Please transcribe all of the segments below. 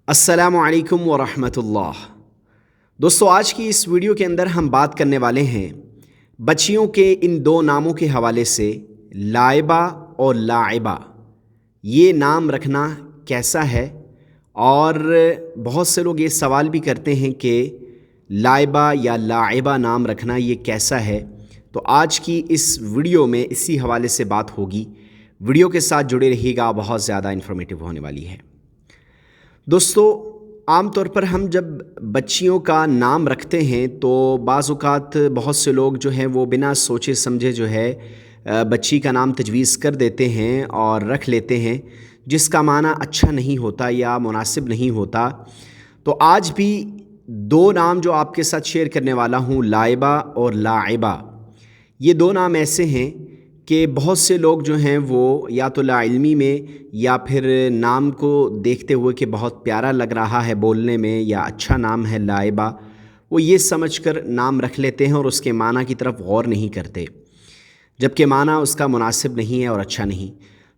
السلام علیکم ورحمۃ اللہ۔ دوستو، آج کی اس ویڈیو کے اندر ہم بات کرنے والے ہیں بچیوں کے ان دو ناموں کے حوالے سے، لائبہ اور لاعبہ۔ یہ نام رکھنا کیسا ہے؟ اور بہت سے لوگ یہ سوال بھی کرتے ہیں کہ لائبہ یا لاعبہ نام رکھنا یہ کیسا ہے؟ تو آج کی اس ویڈیو میں اسی حوالے سے بات ہوگی۔ ویڈیو کے ساتھ جڑے رہیے گا، بہت زیادہ انفارمیٹیو ہونے والی ہے۔ دوستو، عام طور پر ہم جب بچیوں کا نام رکھتے ہیں تو بعض اوقات بہت سے لوگ جو ہیں وہ بنا سوچے سمجھے جو ہے بچی کا نام تجویز کر دیتے ہیں اور رکھ لیتے ہیں، جس کا معنی اچھا نہیں ہوتا یا مناسب نہیں ہوتا۔ تو آج بھی دو نام جو آپ کے ساتھ شیئر کرنے والا ہوں، لائبہ اور لاعبہ، یہ دو نام ایسے ہیں کہ بہت سے لوگ جو ہیں وہ یا تو لا علمی میں یا پھر نام کو دیکھتے ہوئے کہ بہت پیارا لگ رہا ہے بولنے میں یا اچھا نام ہے لائبہ، وہ یہ سمجھ کر نام رکھ لیتے ہیں اور اس کے معنی کی طرف غور نہیں کرتے، جبکہ معنی اس کا مناسب نہیں ہے اور اچھا نہیں۔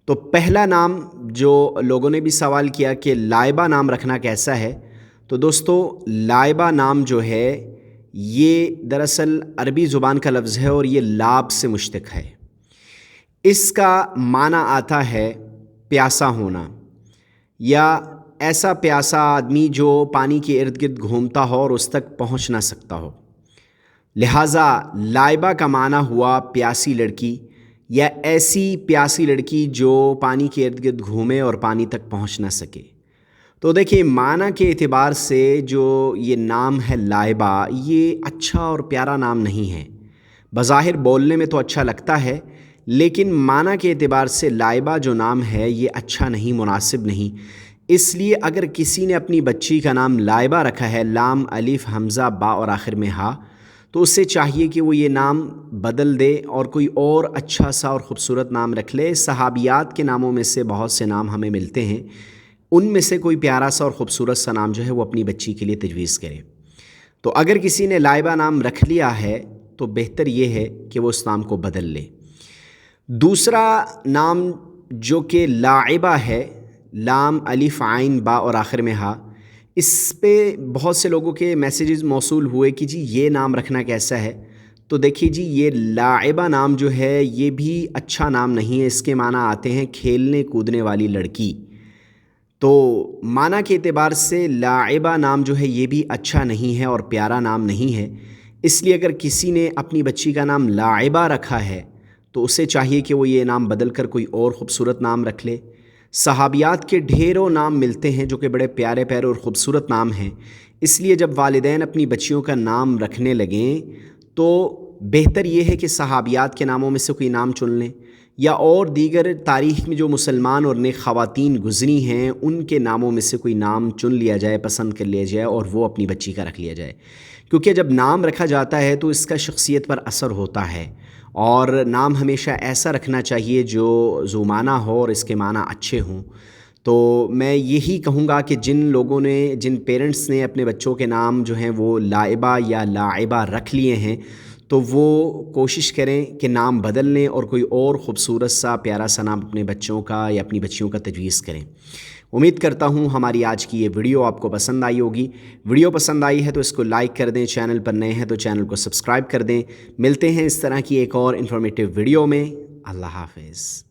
تو پہلا نام جو لوگوں نے بھی سوال کیا کہ لائبہ نام رکھنا کیسا ہے، تو دوستو لائبہ نام جو ہے یہ دراصل عربی زبان کا لفظ ہے اور یہ لاب سے مشتق ہے۔ اس کا معنی آتا ہے پیاسا ہونا، یا ایسا پیاسا آدمی جو پانی کے ارد گرد گھومتا ہو اور اس تک پہنچ نہ سکتا ہو۔ لہٰذا لائبہ کا معنی ہوا پیاسی لڑکی، یا ایسی پیاسی لڑکی جو پانی کے ارد گرد گھومے اور پانی تک پہنچ نہ سکے۔ تو دیکھیں، معنی کے اعتبار سے جو یہ نام ہے لائبہ، یہ اچھا اور پیارا نام نہیں ہے۔ بظاہر بولنے میں تو اچھا لگتا ہے، لیکن معنی کے اعتبار سے لائبہ جو نام ہے یہ اچھا نہیں، مناسب نہیں۔ اس لیے اگر کسی نے اپنی بچی کا نام لائبہ رکھا ہے، لام الف حمزہ با اور آخر میں ہا، تو اس سے چاہیے کہ وہ یہ نام بدل دے اور کوئی اور اچھا سا اور خوبصورت نام رکھ لے۔ صحابیات کے ناموں میں سے بہت سے نام ہمیں ملتے ہیں، ان میں سے کوئی پیارا سا اور خوبصورت سا نام جو ہے وہ اپنی بچی کے لیے تجویز کرے۔ تو اگر کسی نے لائبہ نام رکھ لیا ہے تو بہتر یہ ہے کہ وہ اس نام کو بدل لے۔ دوسرا نام جو کہ لاعبہ ہے، لام الف عین با اور آخر میں ہا، اس پہ بہت سے لوگوں کے میسیجز موصول ہوئے کہ جی یہ نام رکھنا کیسا ہے۔ تو دیکھیے جی، یہ لاعبہ نام جو ہے یہ بھی اچھا نام نہیں ہے۔ اس کے معنی آتے ہیں کھیلنے کودنے والی لڑکی۔ تو معنی کے اعتبار سے لاعبہ نام جو ہے یہ بھی اچھا نہیں ہے اور پیارا نام نہیں ہے۔ اس لیے اگر کسی نے اپنی بچی کا نام لاعبہ رکھا ہے تو اسے چاہیے کہ وہ یہ نام بدل کر کوئی اور خوبصورت نام رکھ لے۔ صحابیات کے ڈھیروں نام ملتے ہیں جو کہ بڑے پیارے پیارے اور خوبصورت نام ہیں۔ اس لیے جب والدین اپنی بچیوں کا نام رکھنے لگیں تو بہتر یہ ہے کہ صحابیات کے ناموں میں سے کوئی نام چن لیں، یا اور دیگر تاریخ میں جو مسلمان اور نیک خواتین گزری ہیں ان کے ناموں میں سے کوئی نام چن لیا جائے، پسند کر لیا جائے اور وہ اپنی بچی کا رکھ لیا جائے۔ کیونکہ جب نام رکھا جاتا ہے تو اس کا شخصیت پر اثر ہوتا ہے، اور نام ہمیشہ ایسا رکھنا چاہیے جو ذو معنی ہو اور اس کے معنی اچھے ہوں۔ تو میں یہی کہوں گا کہ جن لوگوں نے، جن پیرنٹس نے اپنے بچوں کے نام جو ہیں وہ لائبہ یا لاعبہ رکھ لیے ہیں، تو وہ کوشش کریں کہ نام بدل لیں اور کوئی اور خوبصورت سا پیارا سا نام اپنے بچوں کا یا اپنی بچیوں کا تجویز کریں۔ امید کرتا ہوں ہماری آج کی یہ ویڈیو آپ کو پسند آئی ہوگی۔ ویڈیو پسند آئی ہے تو اس کو لائک کر دیں، چینل پر نئے ہیں تو چینل کو سبسکرائب کر دیں۔ ملتے ہیں اس طرح کی ایک اور انفارمیٹیو ویڈیو میں۔ اللہ حافظ۔